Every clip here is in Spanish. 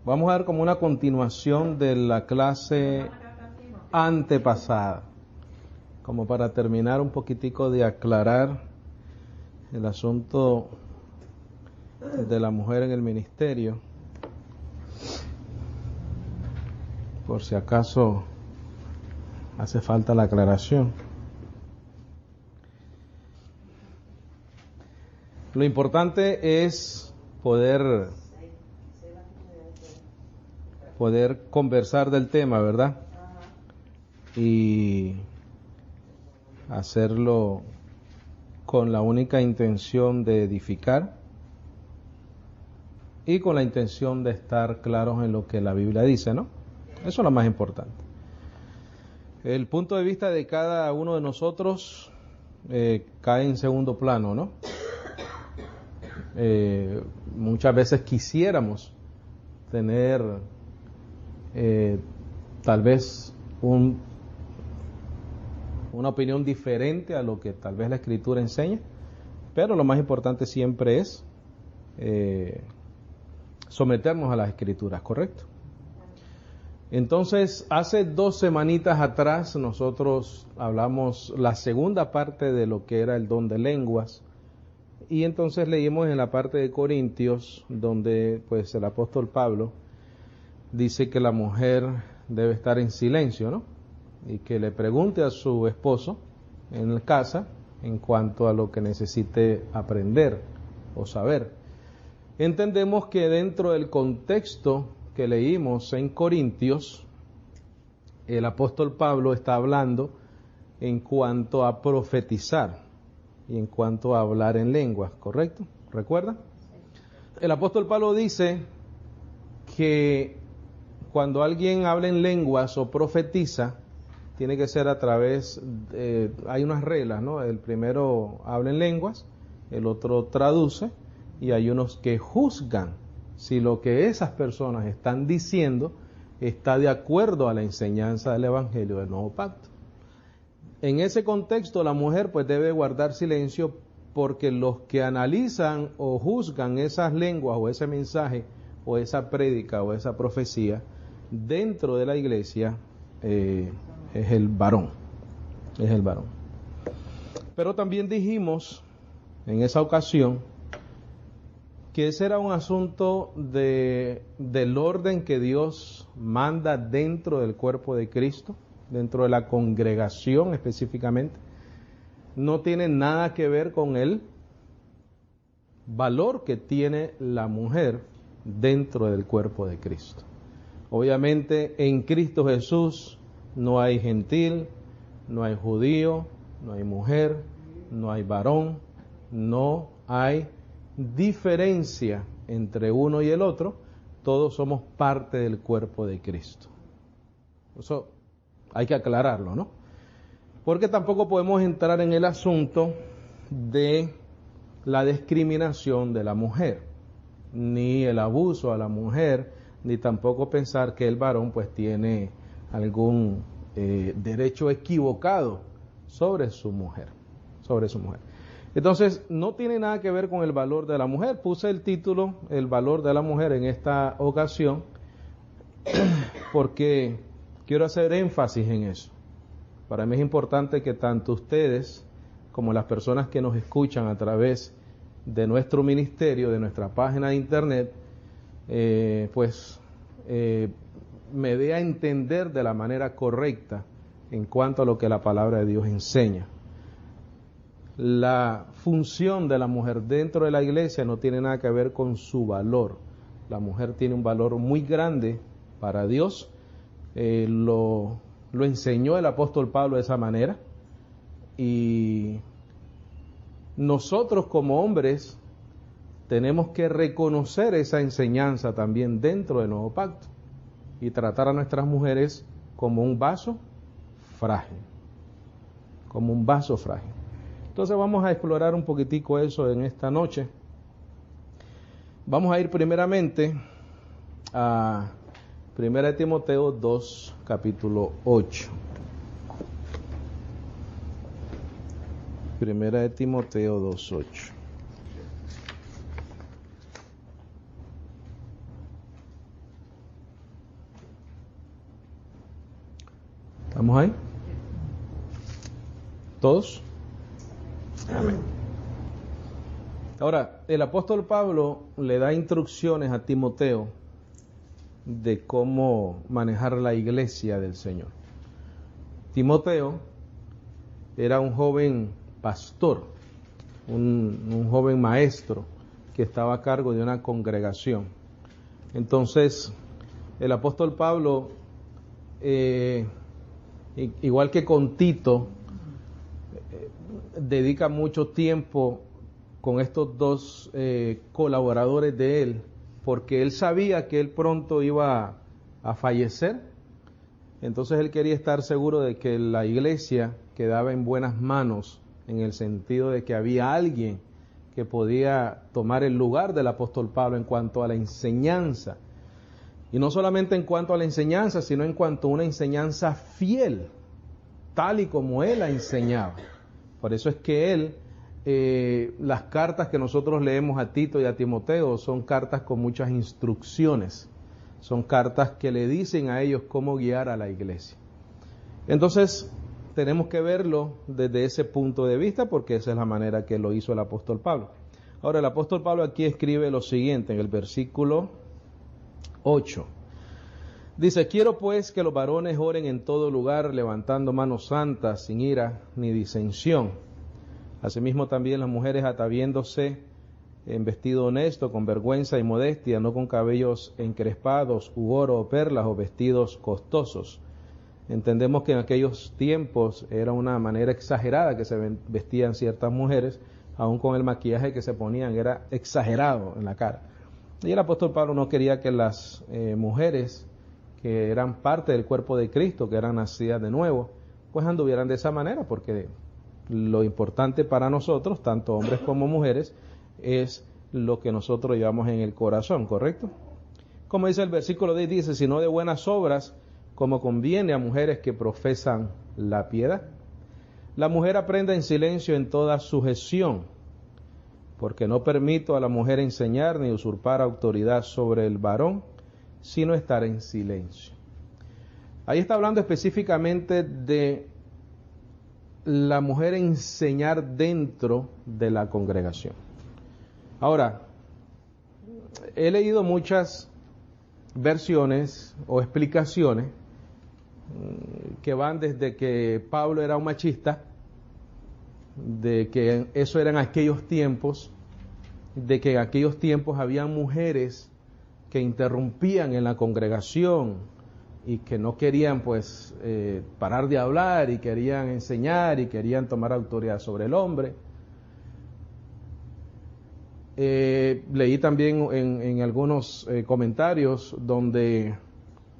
Vamos a ver como una continuación de la clase antepasada, como para terminar un poquitico de aclarar el asunto de la mujer en el ministerio, por si acaso hace falta la aclaración. Lo importante es poder conversar del tema, ¿verdad? Y hacerlo con la única intención de edificar y con la intención de estar claros en lo que la Biblia dice, ¿no? Eso es lo más importante. El punto de vista de cada uno de nosotros cae en segundo plano, ¿no? Muchas veces quisiéramos tener tal vez una opinión diferente a lo que tal vez la Escritura enseña, pero lo más importante siempre es someternos a las Escrituras, ¿correcto? Entonces, hace 2 semanitas atrás nosotros hablamos la segunda parte de lo que era el don de lenguas, y entonces leímos en la parte de Corintios, donde pues el apóstol Pablo dice que la mujer debe estar en silencio, ¿no? Y que le pregunte a su esposo en casa en cuanto a lo que necesite aprender o saber. Entendemos que dentro del contexto que leímos en Corintios, el apóstol Pablo está hablando en cuanto a profetizar y en cuanto a hablar en lenguas, ¿correcto? ¿Recuerda? El apóstol Pablo dice que cuando alguien habla en lenguas o profetiza, tiene que ser a través hay unas reglas, ¿no? El primero habla en lenguas, el otro traduce, y hay unos que juzgan si lo que esas personas están diciendo está de acuerdo a la enseñanza del Evangelio del Nuevo Pacto. En ese contexto, la mujer pues debe guardar silencio, porque los que analizan o juzgan esas lenguas o ese mensaje o esa prédica o esa profecía dentro de la iglesia es el varón. Es el varón. Pero también dijimos en esa ocasión que ese era un asunto del orden que Dios manda dentro del cuerpo de Cristo, dentro de la congregación específicamente. No tiene nada que ver con el valor que tiene la mujer dentro del cuerpo de Cristo. Obviamente en Cristo Jesús no hay gentil, no hay judío, no hay mujer, no hay varón, no hay diferencia entre uno y el otro. Todos somos parte del cuerpo de Cristo. Eso hay que aclararlo, ¿no? Porque tampoco podemos entrar en el asunto de la discriminación de la mujer, ni el abuso a la mujer, ni tampoco pensar que el varón pues tiene algún derecho equivocado sobre su mujer, Entonces, no tiene nada que ver con el valor de la mujer. Puse el título, el valor de la mujer, en esta ocasión, porque quiero hacer énfasis en eso. Para mí es importante que tanto ustedes como las personas que nos escuchan a través de nuestro ministerio, de nuestra página de internet, me dé a entender de la manera correcta en cuanto a lo que la palabra de Dios enseña. La función de la mujer dentro de la iglesia no tiene nada que ver con su valor. La mujer tiene un valor muy grande para Dios. Lo enseñó el apóstol Pablo de esa manera. Y nosotros como hombres tenemos que reconocer esa enseñanza también dentro del Nuevo Pacto y tratar a nuestras mujeres como un vaso frágil. Como un vaso frágil. Entonces vamos a explorar un poquitico eso en esta noche. Vamos a ir primeramente a 1 Timoteo 2, capítulo 8. 1 Timoteo 2, 8. ¿Estamos ahí? ¿Todos? Amén. Ahora, el apóstol Pablo le da instrucciones a Timoteo de cómo manejar la iglesia del Señor. Timoteo era un joven pastor, un joven maestro que estaba a cargo de una congregación. Entonces, el apóstol Pablo, igual que con Tito, dedica mucho tiempo con estos dos colaboradores de él, porque él sabía que él pronto iba a fallecer. Entonces él quería estar seguro de que la iglesia quedaba en buenas manos, en el sentido de que había alguien que podía tomar el lugar del apóstol Pablo en cuanto a la enseñanza. Y no solamente en cuanto a la enseñanza, sino en cuanto a una enseñanza fiel, tal y como él la enseñaba. Por eso es que él, las cartas que nosotros leemos a Tito y a Timoteo son cartas con muchas instrucciones. Son cartas que le dicen a ellos cómo guiar a la iglesia. Entonces, tenemos que verlo desde ese punto de vista, porque esa es la manera que lo hizo el apóstol Pablo. Ahora, el apóstol Pablo aquí escribe lo siguiente en el versículo 8. Dice: quiero pues que los varones oren en todo lugar, levantando manos santas, sin ira ni disensión. Asimismo también las mujeres ataviéndose en vestido honesto, con vergüenza y modestia, no con cabellos encrespados, u oro o perlas, o vestidos costosos. Entendemos que en aquellos tiempos era una manera exagerada que se vestían ciertas mujeres, aun con el maquillaje que se ponían, era exagerado en la cara. Y el apóstol Pablo no quería que las mujeres que eran parte del cuerpo de Cristo, que eran nacidas de nuevo, pues anduvieran de esa manera, porque lo importante para nosotros, tanto hombres como mujeres, es lo que nosotros llevamos en el corazón, ¿correcto? Como dice el versículo 10, dice: sino de buenas obras, como conviene a mujeres que profesan la piedad. La mujer aprenda en silencio en toda sujeción, porque no permito a la mujer enseñar ni usurpar autoridad sobre el varón, sino estar en silencio. Ahí está hablando específicamente de la mujer enseñar dentro de la congregación. Ahora, he leído muchas versiones o explicaciones que van desde que Pablo era un machista, de que eso era en aquellos tiempos, de que en aquellos tiempos había mujeres que interrumpían en la congregación y que no querían pues parar de hablar y querían enseñar y querían tomar autoridad sobre el hombre. Leí también en algunos comentarios donde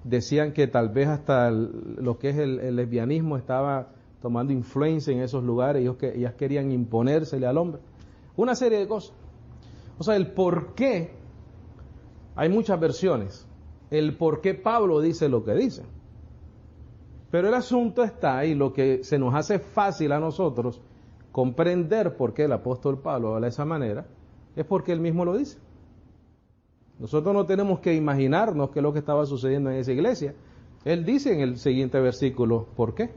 decían que tal vez hasta lo que es el lesbianismo estaba tomando influencia en esos lugares, ellas querían imponérsele al hombre. Una serie de cosas. O sea, el por qué, hay muchas versiones, el por qué Pablo dice lo que dice. Pero el asunto está ahí, lo que se nos hace fácil a nosotros comprender por qué el apóstol Pablo habla de esa manera, es porque él mismo lo dice. Nosotros no tenemos que imaginarnos qué es lo que estaba sucediendo en esa iglesia. Él dice en el siguiente versículo, ¿por qué?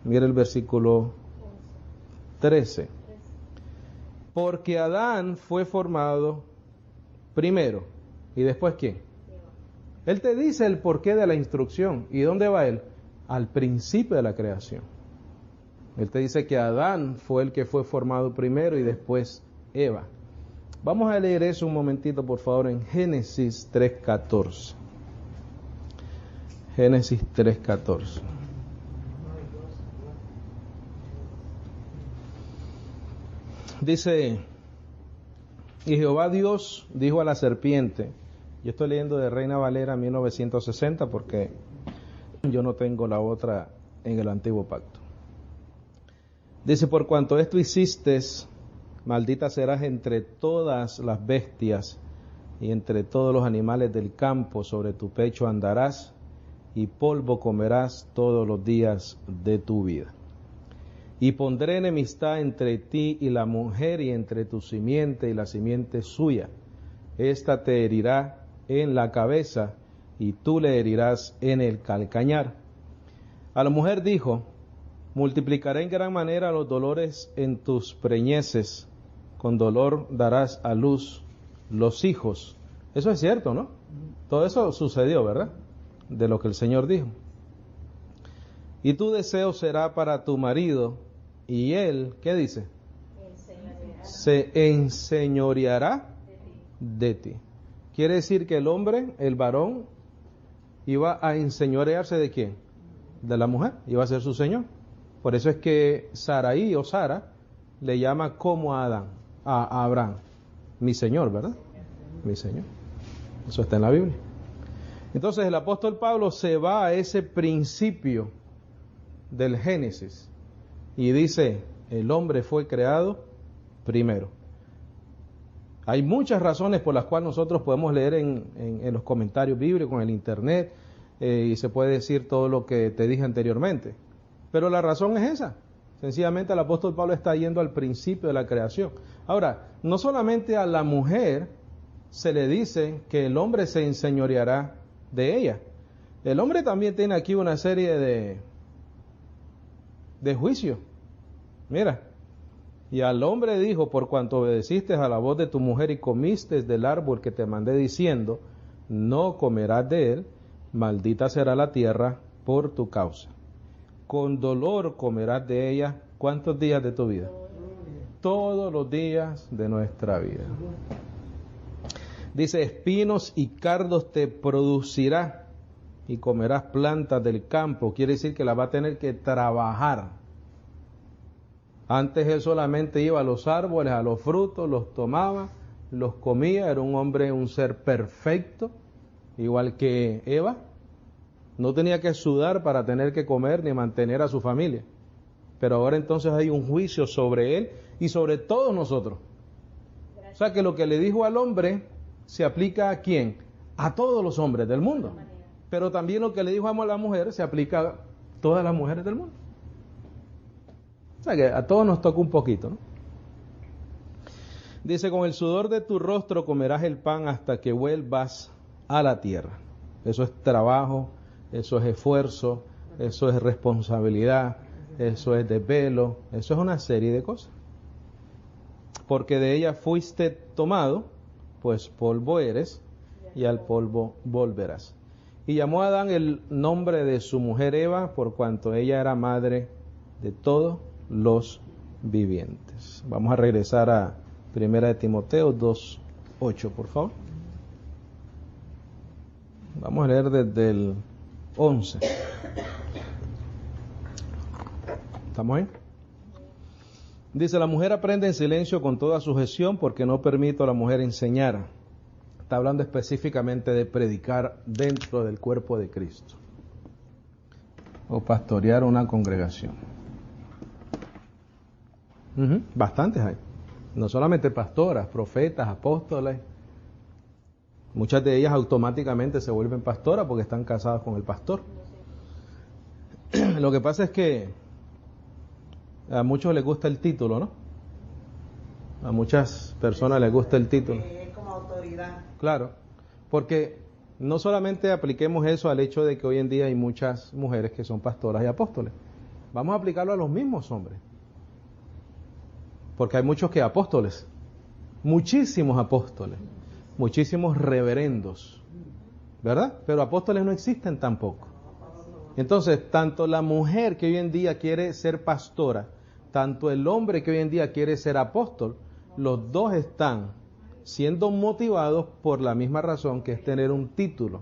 Mira el versículo 13. Porque Adán fue formado primero, ¿y después quién? Él te dice el porqué de la instrucción. ¿Y dónde va él? Al principio de la creación. Él te dice que Adán fue el que fue formado primero y después Eva. Vamos a leer eso un momentito, por favor, en Génesis 3:14. Génesis 3:14. Dice: y Jehová Dios dijo a la serpiente, yo estoy leyendo de Reina Valera 1960 porque yo no tengo la otra en el Antiguo Pacto. Dice: por cuanto esto hiciste, maldita serás entre todas las bestias y entre todos los animales del campo, sobre tu pecho andarás y polvo comerás todos los días de tu vida. Y pondré enemistad entre ti y la mujer, y entre tu simiente y la simiente suya. Esta te herirá en la cabeza y tú le herirás en el calcañar. A la mujer dijo, multiplicaré en gran manera los dolores en tus preñeces, con dolor darás a luz los hijos. Eso es cierto, ¿no? Todo eso sucedió, ¿verdad? De lo que el Señor dijo. Y tu deseo será para tu marido, y él, ¿qué dice? Se enseñoreará de ti. Quiere decir que el hombre, el varón, iba a enseñorearse ¿de quién? De la mujer, iba a ser su señor. Por eso es que Saraí o Sara le llama como a Adán, a Abraham, mi señor, ¿verdad? Mi señor. Eso está en la Biblia. Entonces el apóstol Pablo se va a ese principio del Génesis y dice, el hombre fue creado primero. Hay muchas razones por las cuales nosotros podemos leer en los comentarios bíblicos, en el internet, y se puede decir todo lo que te dije anteriormente. Pero la razón es esa. Sencillamente el apóstol Pablo está yendo al principio de la creación. Ahora, no solamente a la mujer se le dice que el hombre se enseñoreará de ella. El hombre también tiene aquí una serie de juicios. Mira, y al hombre dijo, por cuanto obedeciste a la voz de tu mujer y comiste del árbol que te mandé diciendo, no comerás de él, maldita será la tierra por tu causa. Con dolor comerás de ella, ¿cuántos días de tu vida? Todos los días de nuestra vida. Dice, espinos y cardos te producirá y comerás plantas del campo. Quiere decir que la va a tener que trabajar. Antes él solamente iba a los árboles, a los frutos, los tomaba, los comía. Era un hombre, un ser perfecto, igual que Eva. No tenía que sudar para tener que comer ni mantener a su familia. Pero ahora entonces hay un juicio sobre él y sobre todos nosotros. O sea que lo que le dijo al hombre se aplica ¿a quién? A todos los hombres del mundo. Pero también lo que le dijo a la mujer se aplica a todas las mujeres del mundo. O sea que a todos nos toca un poquito, ¿no? Dice, con el sudor de tu rostro comerás el pan hasta que vuelvas a la tierra. Eso es trabajo, eso es esfuerzo, eso es responsabilidad, eso es desvelo, eso es una serie de cosas. Porque de ella fuiste tomado, pues polvo eres, y al polvo volverás. Y llamó a Adán el nombre de su mujer Eva, por cuanto ella era madre de todos los vivientes. Vamos a regresar a 1 de Timoteo 2:8, por favor. Vamos a leer desde el 11. ¿Estamos ahí? Dice, la mujer aprende en silencio con toda sujeción porque no permito a la mujer enseñar. Está hablando específicamente de predicar dentro del cuerpo de Cristo o pastorear una congregación. Bastantes hay. No solamente pastoras, profetas, apóstoles. Muchas de ellas automáticamente se vuelven pastoras porque están casadas con el pastor. Lo que pasa es que a muchos les gusta el título, ¿no? A muchas personas les gusta el título. Es como autoridad. Claro, porque no solamente apliquemos eso al hecho de que hoy en día hay muchas mujeres que son pastoras y apóstoles. Vamos a aplicarlo a los mismos hombres. Porque hay muchos que apóstoles, muchísimos apóstoles, muchísimos reverendos, ¿verdad? Pero apóstoles no existen tampoco. Entonces, tanto la mujer que hoy en día quiere ser pastora, tanto el hombre que hoy en día quiere ser apóstol, los dos están siendo motivados por la misma razón, que es tener un título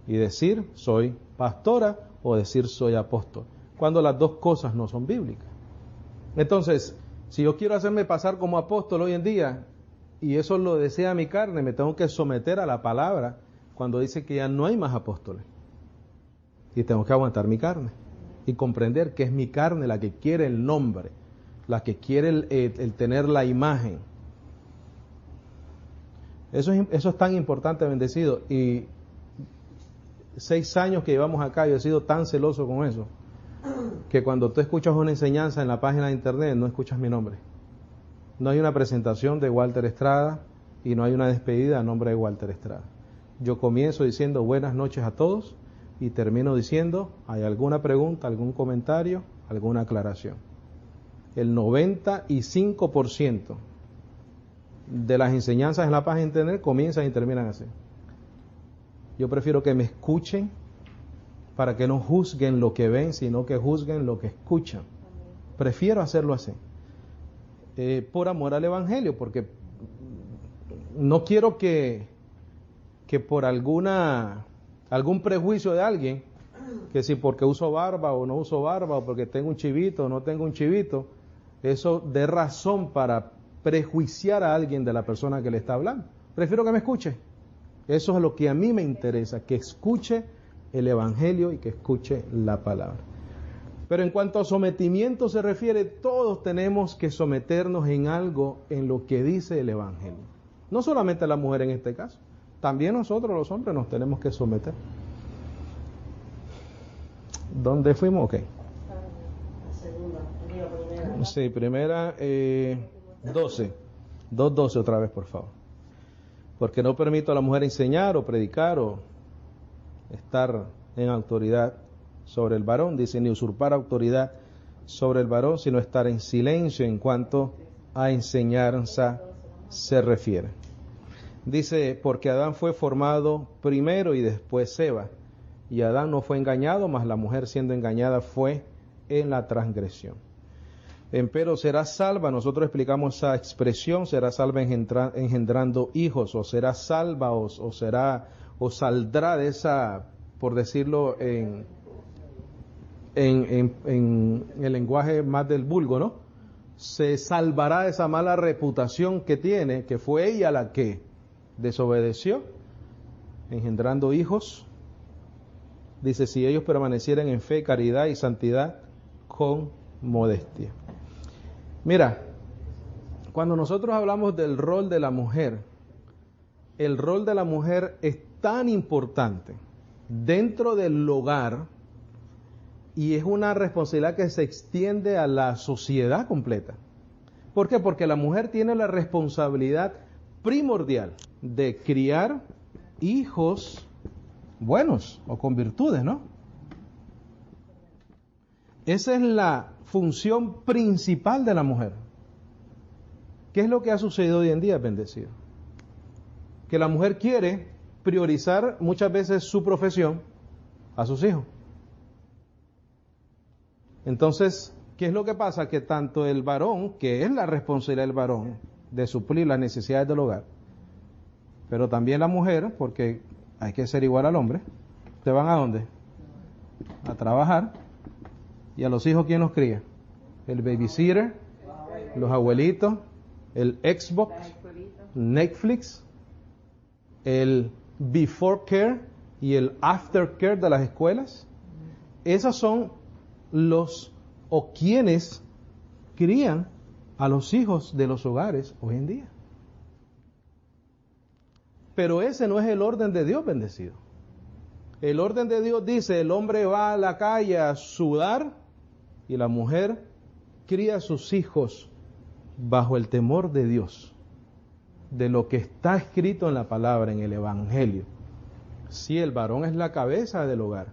y decir soy pastora o decir soy apóstol, cuando las dos cosas no son bíblicas. Entonces, si yo quiero hacerme pasar como apóstol hoy en día, y eso lo desea mi carne, me tengo que someter a la palabra cuando dice que ya no hay más apóstoles. Y tengo que aguantar mi carne y comprender que es mi carne la que quiere el nombre, la que quiere el tener la imagen. Eso es tan importante, bendecido. Y 6 años que llevamos acá, yo he sido tan celoso con eso, que cuando tú escuchas una enseñanza en la página de internet, no escuchas mi nombre. No hay una presentación de Walter Estrada y no hay una despedida a nombre de Walter Estrada. Yo comienzo diciendo buenas noches a todos. y termino diciendo, ¿hay alguna pregunta, algún comentario, alguna aclaración? El 95% de las enseñanzas en la página de internet comienzan y terminan así. Yo prefiero que me escuchen para que no juzguen lo que ven, sino que juzguen lo que escuchan. Prefiero hacerlo así. Por amor al Evangelio, porque no quiero que por algún prejuicio de alguien, que si porque uso barba o no uso barba, o porque tengo un chivito o no tengo un chivito, eso dé razón para prejuiciar a alguien de la persona que le está hablando. Prefiero que me escuche. Eso es lo que a mí me interesa, que escuche el Evangelio y que escuche la palabra. Pero en cuanto a sometimiento se refiere, todos tenemos que someternos en algo en lo que dice el Evangelio. No solamente la mujer en este caso, también nosotros los hombres nos tenemos que someter. ¿Dónde fuimos? Ok. Sí, primera 12. 2:12 otra vez, por favor. Porque no permito a la mujer enseñar o predicar o estar en autoridad sobre el varón, dice, ni usurpar autoridad sobre el varón, sino estar en silencio en cuanto a enseñanza se refiere. Dice, porque Adán fue formado primero y después Eva, y Adán no fue engañado, mas la mujer siendo engañada fue en la transgresión. Empero será salva, nosotros explicamos esa expresión, será salva engendrando hijos, o será salva, o saldrá de esa, por decirlo en el lenguaje más del vulgo, ¿no? Se salvará de esa mala reputación que tiene, que fue ella la que desobedeció, engendrando hijos. Dice, si ellos permanecieran en fe, caridad y santidad con modestia. Mira, cuando nosotros hablamos del rol de la mujer, el rol de la mujer es tan importante dentro del hogar y es una responsabilidad que se extiende a la sociedad completa. ¿Por qué? Porque la mujer tiene la responsabilidad primordial de criar hijos buenos o con virtudes, ¿no? Esa es la función principal de la mujer. ¿Qué es lo que ha sucedido hoy en día, bendecido? Que la mujer quiere priorizar muchas veces su profesión a sus hijos. Entonces, ¿qué es lo que pasa? Que tanto el varón, que es la responsabilidad del varón de suplir las necesidades del hogar, pero también la mujer, porque hay que ser igual al hombre, ¿te van a dónde? A trabajar. ¿Y a los hijos quién los cría? El babysitter, los abuelitos, el Xbox, Netflix, el before care y el after care de las escuelas. Esos son los o quienes crían a los hijos de los hogares hoy en día. Pero ese no es el orden de Dios, bendecido. El orden de Dios dice, el hombre va a la calle a sudar y la mujer cría a sus hijos bajo el temor de Dios, de lo que está escrito en la palabra, en el Evangelio. Sí, el varón es la cabeza del hogar,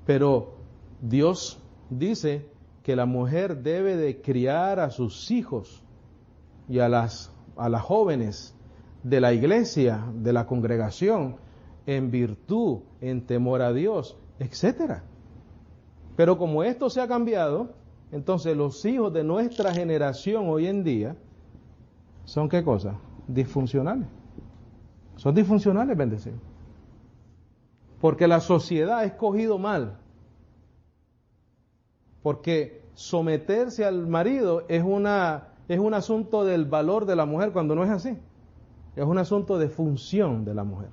pero Dios dice que la mujer debe de criar a sus hijos y a las jóvenes de la iglesia, de la congregación, en virtud, en temor a Dios, etcétera. Pero como esto se ha cambiado, entonces los hijos de nuestra generación hoy en día son ¿qué cosa? Disfuncionales. Son disfuncionales, bendecido. Porque la sociedad ha escogido mal. Porque someterse al marido es un asunto del valor de la mujer cuando no es así. Es un asunto de función de la mujer.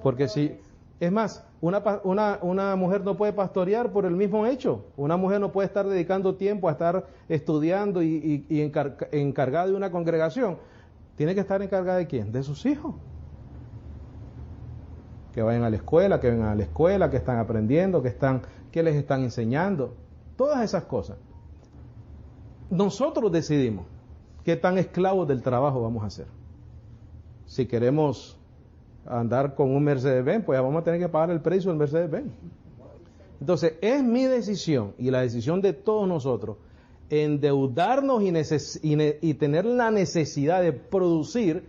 Porque si, es más, una mujer no puede pastorear por el mismo hecho. Una mujer no puede estar dedicando tiempo a estar estudiando y encargada de una congregación. Tiene que estar encargada de ¿quién? De sus hijos. Que vayan a la escuela, que vengan a la escuela, que están aprendiendo, que les están enseñando. Todas esas cosas. Nosotros decidimos qué tan esclavos del trabajo vamos a ser. Si queremos andar con un Mercedes-Benz, pues vamos a tener que pagar el precio del Mercedes-Benz. Entonces, es mi decisión y la decisión de todos nosotros endeudarnos y tener la necesidad de producir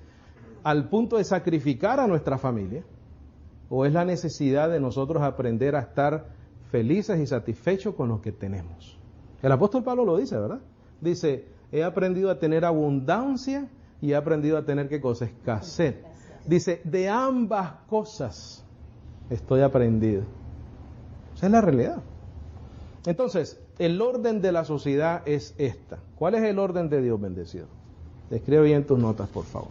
al punto de sacrificar a nuestra familia, o es la necesidad de nosotros aprender a estar felices y satisfechos con lo que tenemos. El apóstol Pablo lo dice, ¿verdad? Dice, he aprendido a tener abundancia y he aprendido a tener, ¿qué cosa? Escasez. Dice, de ambas cosas estoy aprendido. Esa es la realidad. Entonces, el orden de la sociedad es esta. ¿Cuál es el orden de Dios, bendecido? Escribe bien tus notas, por favor.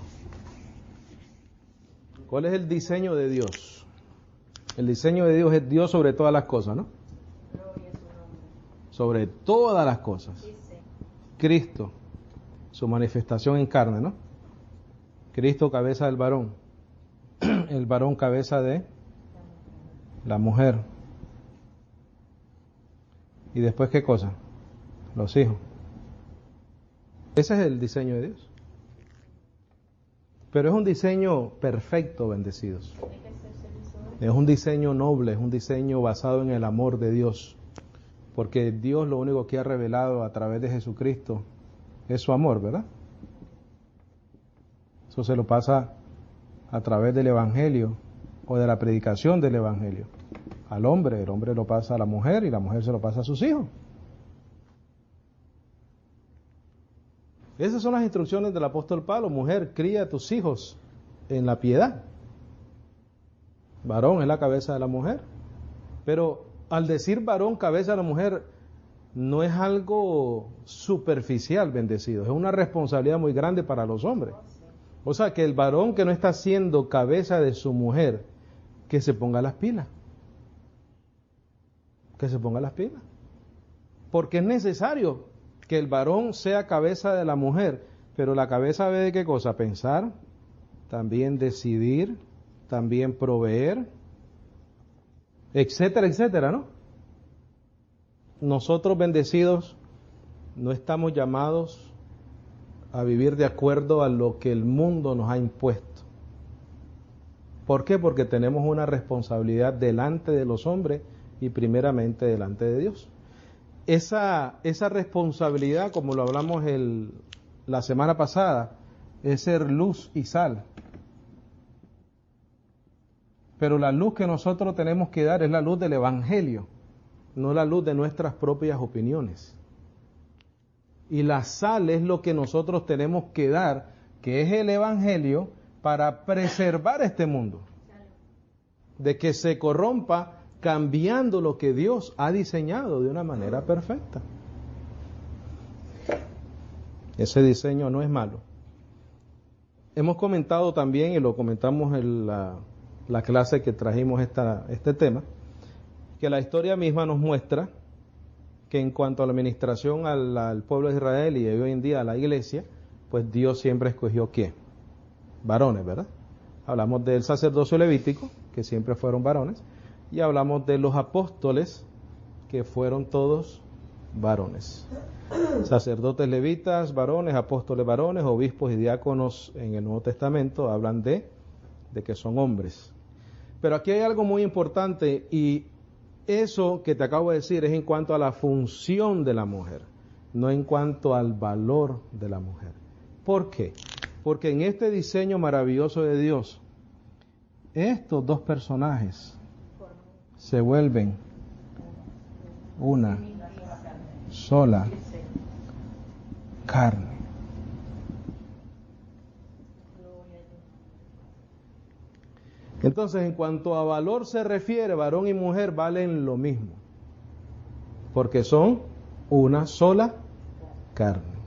¿Cuál es el diseño de Dios? El diseño de Dios es Dios sobre todas las cosas, ¿no? Sobre todas las cosas. Cristo, su manifestación en carne, ¿no? Cristo, cabeza del varón. El varón, cabeza de la mujer. ¿Y después qué cosa? Los hijos. Ese es el diseño de Dios. Pero es un diseño perfecto, bendecidos. Es un diseño noble, es un diseño basado en el amor de Dios. Porque Dios lo único que ha revelado a través de Jesucristo es su amor, ¿verdad? Eso se lo pasa a través del Evangelio o de la predicación del Evangelio al hombre. El hombre lo pasa a la mujer y la mujer se lo pasa a sus hijos. Esas son las instrucciones del apóstol Pablo. Mujer, cría a tus hijos en la piedad. Varón es la cabeza de la mujer. Pero al decir varón, cabeza de la mujer, no es algo superficial, bendecido. Es una responsabilidad muy grande para los hombres. O sea, que el varón que no está siendo cabeza de su mujer, que se ponga las pilas. Que se ponga las pilas. Porque es necesario que el varón sea cabeza de la mujer, pero la cabeza ve de qué cosa: pensar, también decidir, también proveer, etcétera, etcétera, ¿no? Nosotros, bendecidos, no estamos llamados a vivir de acuerdo a lo que el mundo nos ha impuesto. ¿Por qué? Porque tenemos una responsabilidad delante de los hombres y primeramente delante de Dios. Esa responsabilidad, como lo hablamos la semana pasada, es ser luz y sal. Pero la luz que nosotros tenemos que dar es la luz del Evangelio, no la luz de nuestras propias opiniones. Y la sal es lo que nosotros tenemos que dar, que es el Evangelio, para preservar este mundo de que se corrompa, cambiando lo que Dios ha diseñado de una manera perfecta. Ese diseño no es malo. Hemos comentado también, y lo comentamos en la clase que trajimos este tema, que la historia misma nos muestra que en cuanto a la administración al pueblo de Israel y hoy en día a la iglesia, pues Dios siempre escogió ¿quién? Varones, ¿verdad? Hablamos del sacerdocio levítico, que siempre fueron varones, y hablamos de los apóstoles, que fueron todos varones. Sacerdotes levitas, varones, apóstoles varones, obispos y diáconos en el Nuevo Testamento hablan de que son hombres. Pero aquí hay algo muy importante, y eso que te acabo de decir es en cuanto a la función de la mujer, no en cuanto al valor de la mujer. ¿Por qué? Porque en este diseño maravilloso de Dios, estos dos personajes se vuelven una sola carne. Entonces, en cuanto a valor se refiere, varón y mujer valen lo mismo, porque son una sola carne.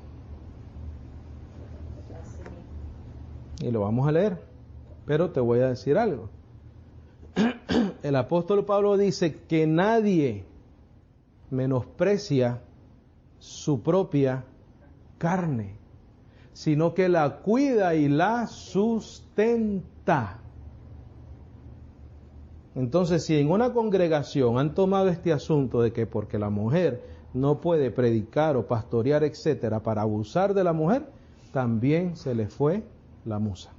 Y lo vamos a leer, pero te voy a decir algo. El apóstol Pablo dice que nadie menosprecia su propia carne, sino que la cuida y la sustenta. Entonces, si en una congregación han tomado este asunto de que porque la mujer no puede predicar o pastorear, etcétera, para abusar de la mujer, también se le fue la musa,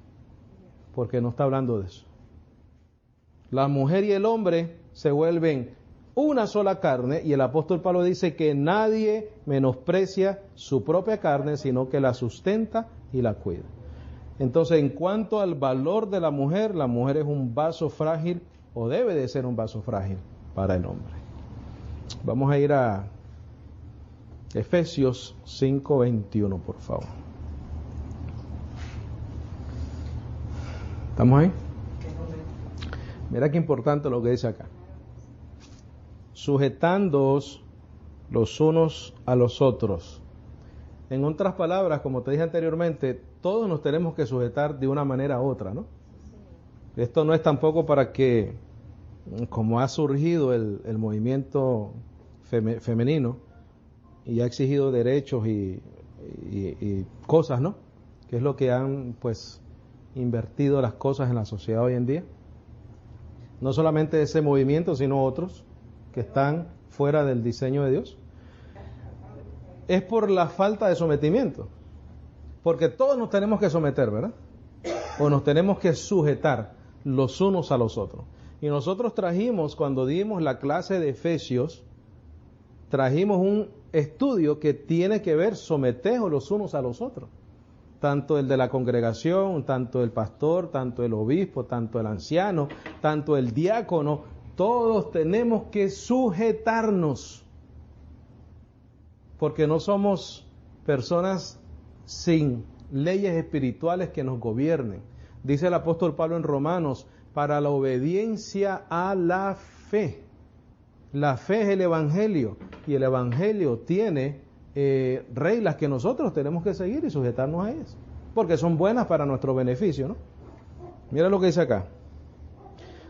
porque no está hablando de eso. La mujer y el hombre se vuelven una sola carne, y el apóstol Pablo dice que nadie menosprecia su propia carne, sino que la sustenta y la cuida. Entonces, en cuanto al valor de la mujer es un vaso frágil, o debe de ser un vaso frágil para el hombre. Vamos a ir a Efesios 5:21, por favor. ¿Estamos ahí? Mira qué importante lo que dice acá. Sujetándoos los unos a los otros. En otras palabras, como te dije anteriormente, todos nos tenemos que sujetar de una manera u otra, ¿no? Esto no es tampoco para que, como ha surgido el movimiento femenino y ha exigido derechos y cosas, ¿no? Que es lo que han, pues, invertido las cosas en la sociedad hoy en día. No solamente ese movimiento, sino otros que están fuera del diseño de Dios. Es por la falta de sometimiento. Porque todos nos tenemos que someter, ¿verdad? O nos tenemos que sujetar los unos a los otros. Y nosotros trajimos, cuando dimos la clase de Efesios, trajimos un estudio que tiene que ver, someteos los unos a los otros. Tanto el de la congregación, tanto el pastor, tanto el obispo, tanto el anciano, tanto el diácono, todos tenemos que sujetarnos. Porque no somos personas sin leyes espirituales que nos gobiernen. Dice el apóstol Pablo en Romanos, para la obediencia a la fe. La fe es el evangelio, y el evangelio tiene reglas que nosotros tenemos que seguir y sujetarnos a ellas, porque son buenas para nuestro beneficio, ¿no? Mira lo que dice acá.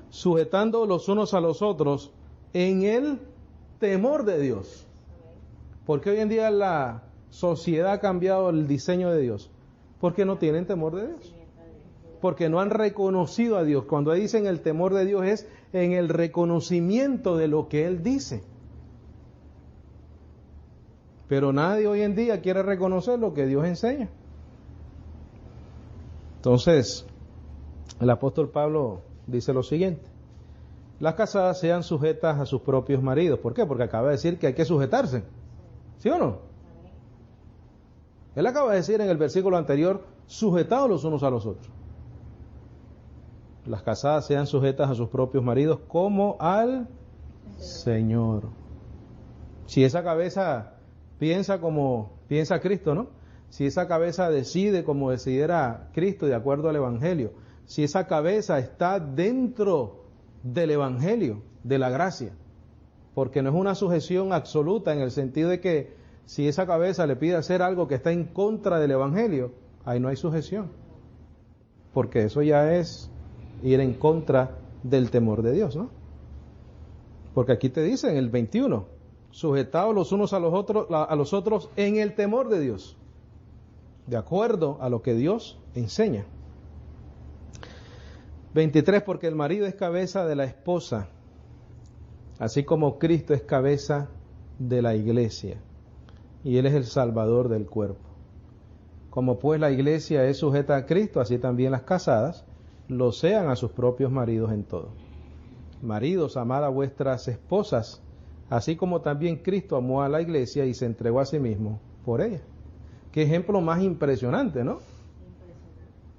Sujetando los unos a los otros en el temor de Dios. Porque hoy en día la sociedad ha cambiado el diseño de Dios. Porque no tienen temor de Dios. Porque no han reconocido a Dios. Cuando dicen el temor de Dios es en el reconocimiento de lo que Él dice. Pero nadie hoy en día quiere reconocer lo que Dios enseña. Entonces, el apóstol Pablo dice lo siguiente: las casadas sean sujetas a sus propios maridos. ¿Por qué? Porque acaba de decir que hay que sujetarse. ¿Sí o no? Él acaba de decir en el versículo anterior, sujetados los unos a los otros. Las casadas sean sujetas a sus propios maridos como al Señor. Si esa cabeza piensa como piensa Cristo, ¿no? Si esa cabeza decide como decidiera Cristo de acuerdo al Evangelio, si esa cabeza está dentro del Evangelio, de la gracia, porque no es una sujeción absoluta en el sentido de que si esa cabeza le pide hacer algo que está en contra del Evangelio, ahí no hay sujeción, porque eso ya es ir en contra del temor de Dios, ¿no? Porque aquí te dice en el 21, sujetados los unos a los otros en el temor de Dios, de acuerdo a lo que Dios enseña. 23, porque el marido es cabeza de la esposa, así como Cristo es cabeza de la iglesia, y Él es el Salvador del cuerpo. Como pues la iglesia es sujeta a Cristo, así también las casadas lo sean a sus propios maridos en todo. Maridos, amad a vuestras esposas, así como también Cristo amó a la iglesia y se entregó a sí mismo por ella. Qué ejemplo más impresionante, ¿no?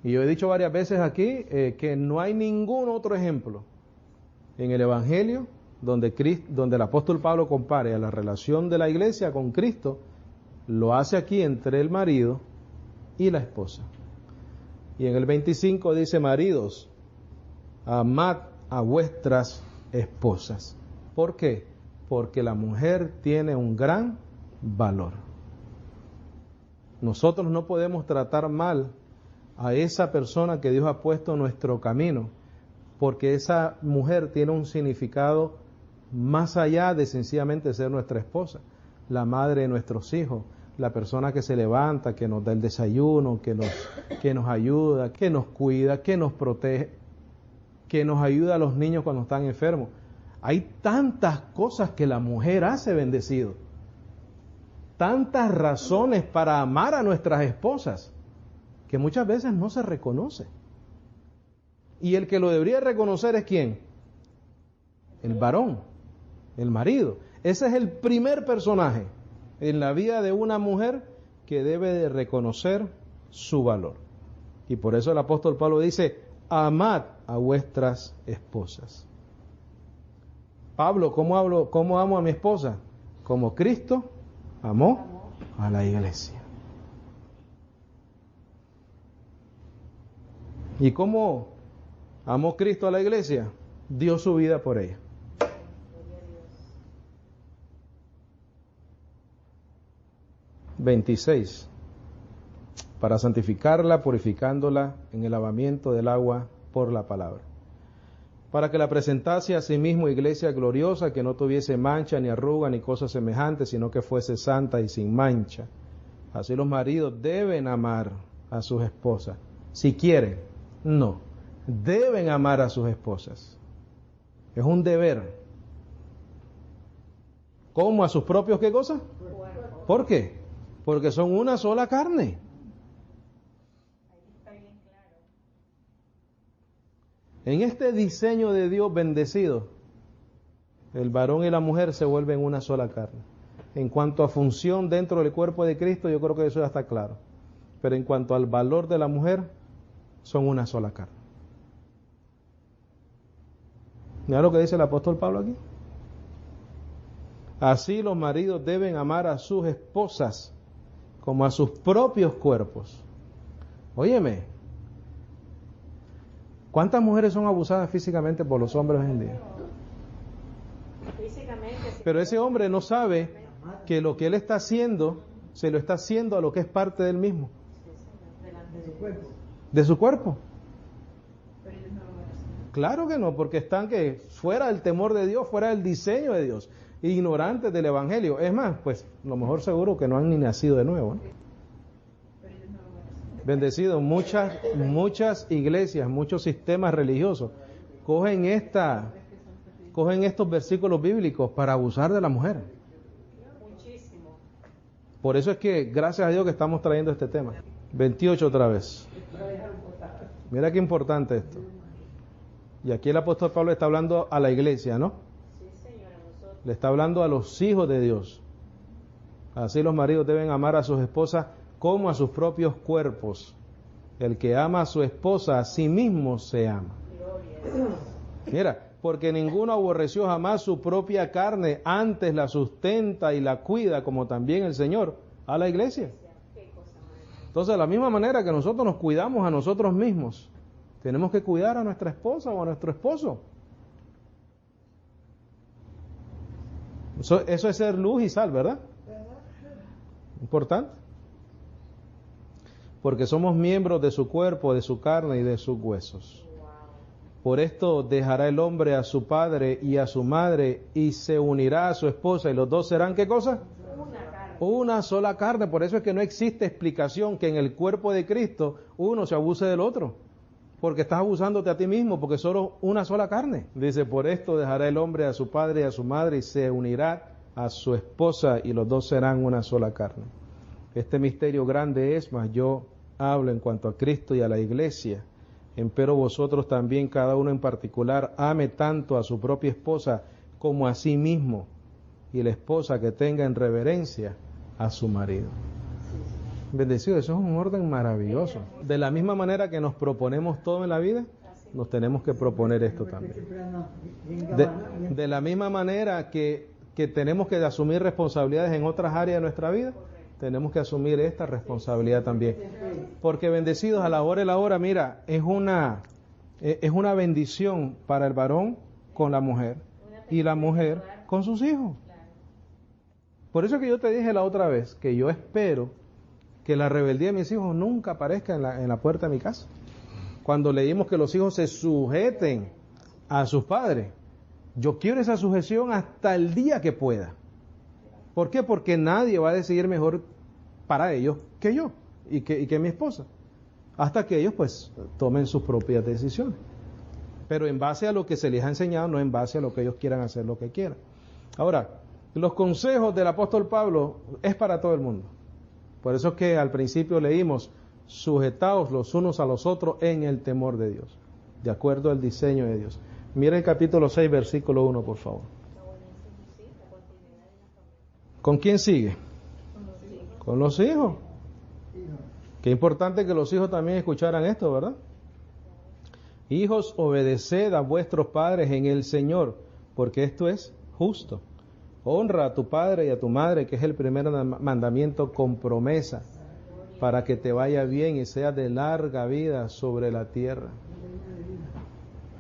Y yo he dicho varias veces aquí que no hay ningún otro ejemplo en el Evangelio donde el apóstol Pablo compare a la relación de la iglesia con Cristo, lo hace aquí entre el marido y la esposa. Y en el 25 dice, maridos, amad a vuestras esposas. ¿Por qué? Porque la mujer tiene un gran valor. Nosotros no podemos tratar mal a esa persona que Dios ha puesto en nuestro camino, porque esa mujer tiene un significado más allá de sencillamente ser nuestra esposa, la madre de nuestros hijos, la persona que se levanta, que nos da el desayuno, que nos ayuda, que nos cuida, que nos protege, que nos ayuda a los niños cuando están enfermos. Hay tantas cosas que la mujer hace, bendecido. Tantas razones para amar a nuestras esposas que muchas veces no se reconoce. Y el que lo debería reconocer es ¿quién? El varón, el marido. Ese es el primer personaje en la vida de una mujer que debe de reconocer su valor. Y por eso el apóstol Pablo dice, amad a vuestras esposas. Pablo, ¿cómo amo a mi esposa? Como Cristo amó a la iglesia. ¿Y cómo amó Cristo a la iglesia? Dio su vida por ella. 26. Para santificarla, purificándola en el lavamiento del agua por la palabra. Para que la presentase a sí mismo iglesia gloriosa, que no tuviese mancha, ni arruga, ni cosa semejante, sino que fuese santa y sin mancha. Así los maridos deben amar a sus esposas. Si quieren, no. Deben amar a sus esposas. Es un deber. ¿Cómo a sus propios qué cosa? ¿Por qué? Porque son una sola carne. En este diseño de Dios bendecido, el varón y la mujer se vuelven una sola carne. En cuanto a función dentro del cuerpo de Cristo, yo creo que eso ya está claro. Pero en cuanto al valor de la mujer, son una sola carne. Mira lo que dice el apóstol Pablo aquí. Así los maridos deben amar a sus esposas como a sus propios cuerpos. Óyeme, ¿cuántas mujeres son abusadas físicamente por los hombres hoy en día? Pero ese hombre no sabe que lo que él está haciendo, se lo está haciendo a lo que es parte del mismo. De su cuerpo. Claro que no, porque están que fuera del temor de Dios, fuera del diseño de Dios, ignorantes del Evangelio. Es más, pues lo mejor seguro que no han ni nacido de nuevo, ¿no? Bendecido, muchas iglesias, muchos sistemas religiosos cogen estos versículos bíblicos para abusar de la mujer. Por eso es que gracias a Dios que estamos trayendo este tema. 28 otra vez. Mira qué importante esto. Y aquí el apóstol Pablo está hablando a la iglesia, ¿no? Le está hablando a los hijos de Dios. Así los maridos deben amar a sus esposas como a sus propios cuerpos. El que ama a su esposa, a sí mismo se ama. Mira, porque ninguno aborreció jamás su propia carne, antes la sustenta y la cuida, como también el Señor, a la iglesia. Entonces, de la misma manera que nosotros nos cuidamos a nosotros mismos, tenemos que cuidar a nuestra esposa o a nuestro esposo. Eso es ser luz y sal, ¿verdad? Importante. Porque somos miembros de su cuerpo, de su carne y de sus huesos. Por esto dejará el hombre a su padre y a su madre y se unirá a su esposa y los dos serán ¿qué cosa? Una sola carne. Por eso es que no existe explicación que en el cuerpo de Cristo uno se abuse del otro. Porque estás abusándote a ti mismo, porque solo una sola carne. Dice, por esto dejará el hombre a su padre y a su madre y se unirá a su esposa y los dos serán una sola carne. Este misterio grande es, mas yo hablo en cuanto a Cristo y a la iglesia. Empero vosotros también, cada uno en particular, ame tanto a su propia esposa como a sí mismo, y la esposa que tenga en reverencia a su marido. Bendecido, eso es un orden maravilloso. De la misma manera que nos proponemos todo en la vida, nos tenemos que proponer esto también. De la misma manera que tenemos que asumir responsabilidades en otras áreas de nuestra vida, tenemos que asumir esta responsabilidad también. Porque bendecidos, a la hora y la hora, mira, es una bendición para el varón con la mujer y la mujer con sus hijos. Por eso que yo te dije la otra vez que yo espero que la rebeldía de mis hijos nunca aparezca en la puerta de mi casa. Cuando leímos que los hijos se sujeten a sus padres, yo quiero esa sujeción hasta el día que pueda. ¿Por qué? Porque nadie va a decidir mejor para ellos que yo y que mi esposa. Hasta que ellos pues tomen sus propias decisiones. Pero en base a lo que se les ha enseñado, no en base a lo que ellos quieran hacer, lo que quieran. Ahora, los consejos del apóstol Pablo es para todo el mundo. Por eso es que al principio leímos, sujetaos los unos a los otros en el temor de Dios, de acuerdo al diseño de Dios. Mira el capítulo 6, versículo 1, por favor. ¿Con quién sigue? Con los hijos. Qué importante que los hijos también escucharan esto, ¿verdad? Hijos, obedeced a vuestros padres en el Señor, porque esto es justo. Honra a tu padre y a tu madre, que es el primer mandamiento con promesa, para que te vaya bien y seas de larga vida sobre la tierra.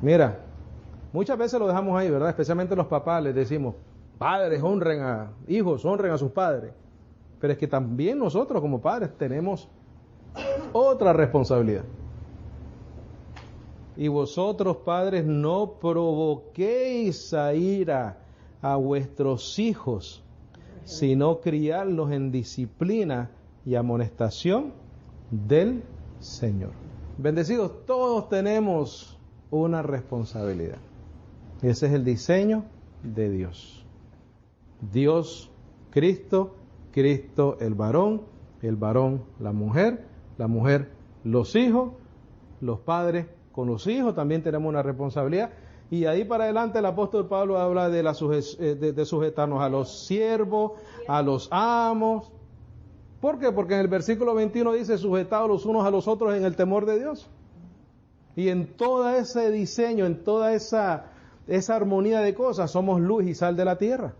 Mira, muchas veces lo dejamos ahí, ¿verdad? Especialmente los papás les decimos, padres honren a hijos, honren a sus padres. Pero es que también nosotros como padres tenemos otra responsabilidad. Y vosotros, padres, no provoquéis a ira a vuestros hijos, sino criarlos en disciplina y amonestación del Señor. Bendecidos, todos tenemos una responsabilidad. Ese es el diseño de Dios. Dios, Cristo, Cristo el varón la mujer los hijos, los padres con los hijos también tenemos una responsabilidad. Y ahí para adelante el apóstol Pablo habla de, de sujetarnos a los siervos, a los amos. ¿Por qué? Porque en el versículo 21 dice sujetados los unos a los otros en el temor de Dios. Y en todo ese diseño, en toda esa armonía de cosas, somos luz y sal de la tierra.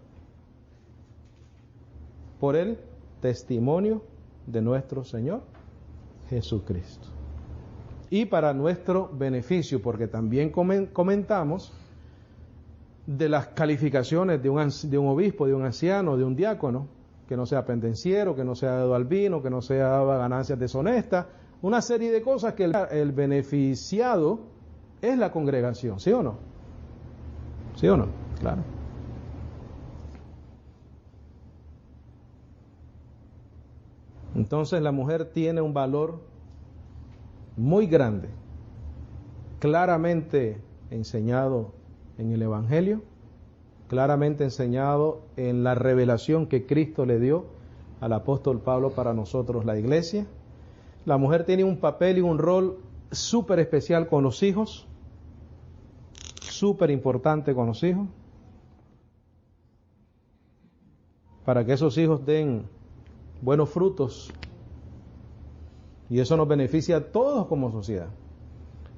Por el testimonio de nuestro Señor Jesucristo. Y para nuestro beneficio, porque también comentamos de las calificaciones de un obispo, de un anciano, de un diácono, que no sea pendenciero, que no sea dado al vino, que no sea dado a ganancias deshonestas, una serie de cosas que el beneficiado es la congregación, ¿sí o no? ¿Sí o no? Claro. Entonces la mujer tiene un valor muy grande, claramente enseñado en el Evangelio, claramente enseñado en la revelación que Cristo le dio al apóstol Pablo para nosotros, la iglesia. La mujer tiene un papel y un rol súper especial con los hijos, súper importante con los hijos, para que esos hijos den buenos frutos. Y eso nos beneficia a todos como sociedad.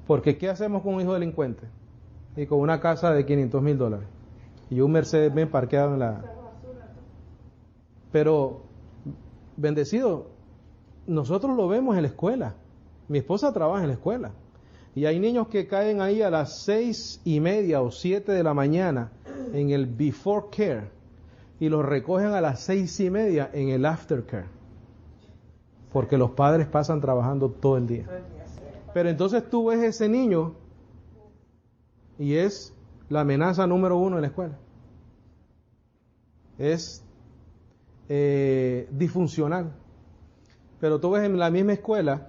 Porque ¿qué hacemos con un hijo delincuente? Y con una casa de $500,000 y un Mercedes-Benz parqueado en la... Pero, bendecido, nosotros lo vemos en la escuela. Mi esposa trabaja en la escuela. Y hay niños que caen ahí a las 6:30 o 7 de la mañana en el before care y los recogen a las 6:30 en el after care. Porque los padres pasan trabajando todo el día. Pero entonces tú ves ese niño y es la amenaza número 1 en la escuela. Es disfuncional. Pero tú ves en la misma escuela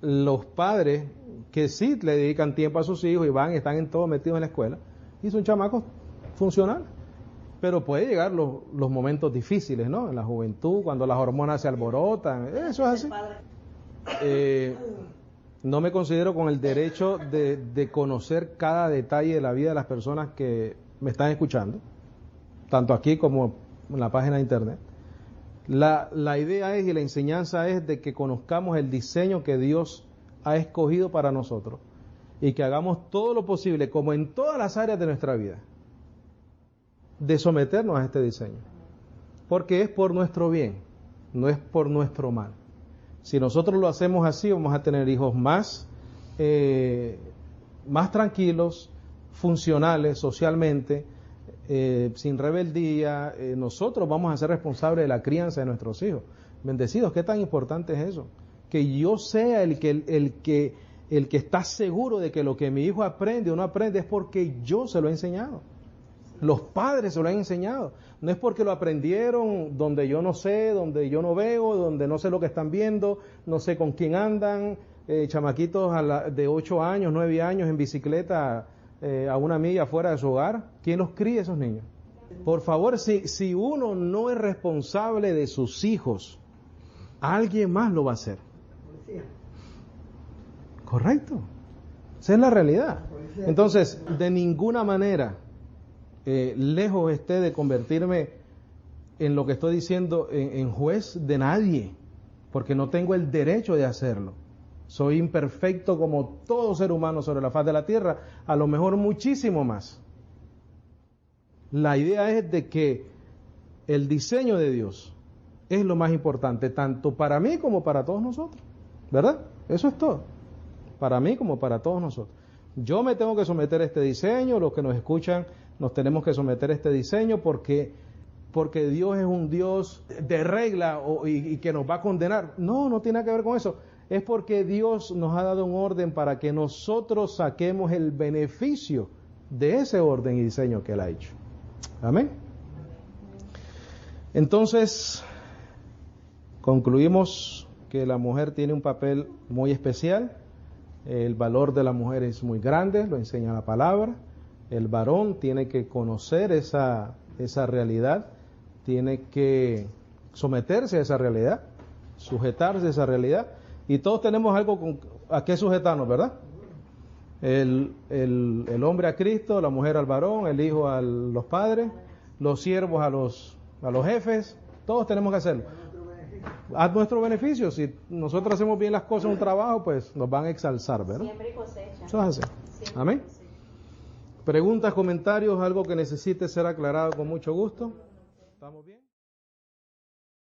los padres que sí le dedican tiempo a sus hijos y están en todo metidos en la escuela y son chamacos funcionales. Pero puede llegar los momentos difíciles, ¿no? En la juventud, cuando las hormonas se alborotan, eso es así. No me considero con el derecho de conocer cada detalle de la vida de las personas que me están escuchando, tanto aquí como en la página de internet. La idea es y la enseñanza es de que conozcamos el diseño que Dios ha escogido para nosotros y que hagamos todo lo posible, como en todas las áreas de nuestra vida, de someternos a este diseño, porque es por nuestro bien, no es por nuestro mal. Si nosotros lo hacemos así, vamos a tener hijos más tranquilos, funcionales socialmente, sin rebeldía. Nosotros vamos a ser responsables de la crianza de nuestros hijos. Bendecidos, ¿qué tan importante es eso? Que yo sea el que está seguro de que lo que mi hijo aprende o no aprende es porque yo se lo he enseñado. Los padres se lo han enseñado. No es porque lo aprendieron donde yo no sé, donde yo no veo, donde no sé lo que están viendo, no sé con quién andan, chamaquitos de 8 años, 9 años en bicicleta a 1 milla fuera de su hogar. ¿Quién los cría esos niños? Por favor, si uno no es responsable de sus hijos, alguien más lo va a hacer. ¿Correcto? Esa es la realidad. Entonces, de ninguna manera, lejos esté de convertirme en lo que estoy diciendo en juez de nadie, porque no tengo el derecho de hacerlo. Soy imperfecto como todo ser humano sobre la faz de la tierra, a lo mejor muchísimo más. La idea es de que el diseño de Dios es lo más importante, tanto para mí como para todos nosotros, ¿verdad? Eso es todo, para mí como para todos nosotros. Yo me tengo que someter a este diseño, los que nos escuchan nos tenemos que someter a este diseño porque Dios es un Dios de regla y que nos va a condenar. No, no tiene nada que ver con eso. Es porque Dios nos ha dado un orden para que nosotros saquemos el beneficio de ese orden y diseño que Él ha hecho. Amén. Entonces, concluimos que la mujer tiene un papel muy especial. El valor de la mujer es muy grande, lo enseña la palabra. El varón tiene que conocer esa realidad, tiene que someterse a esa realidad, sujetarse a esa realidad. Y todos tenemos algo a qué sujetarnos, ¿verdad? El hombre a Cristo, la mujer al varón, el hijo a los padres, los siervos a los jefes, todos tenemos que hacerlo. A nuestro beneficio, si nosotros hacemos bien las cosas en un trabajo, pues nos van a exaltar, ¿verdad? Siempre cosecha. Eso es así. Siempre Amén. cosecha. Preguntas, comentarios, algo que necesite ser aclarado con mucho gusto. ¿Estamos bien?